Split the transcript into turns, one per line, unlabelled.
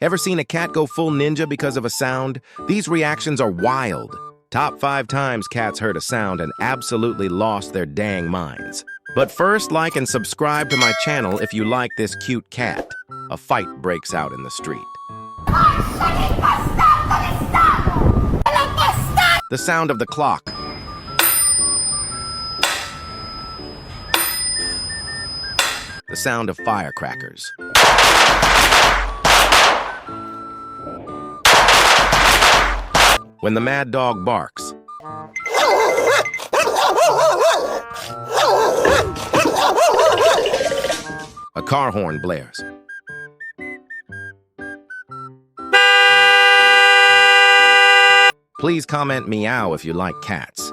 Ever seen a cat go full ninja because of a sound? These reactions are wild. Top 5 times cats heard a sound and absolutely lost their dang minds. But first, like and subscribe to my channel if you like this cute cat. A fight breaks out in the street. The sound of the clock. The sound of firecrackers. When the mad dog barks. A car horn blares. Please comment meow if you like cats.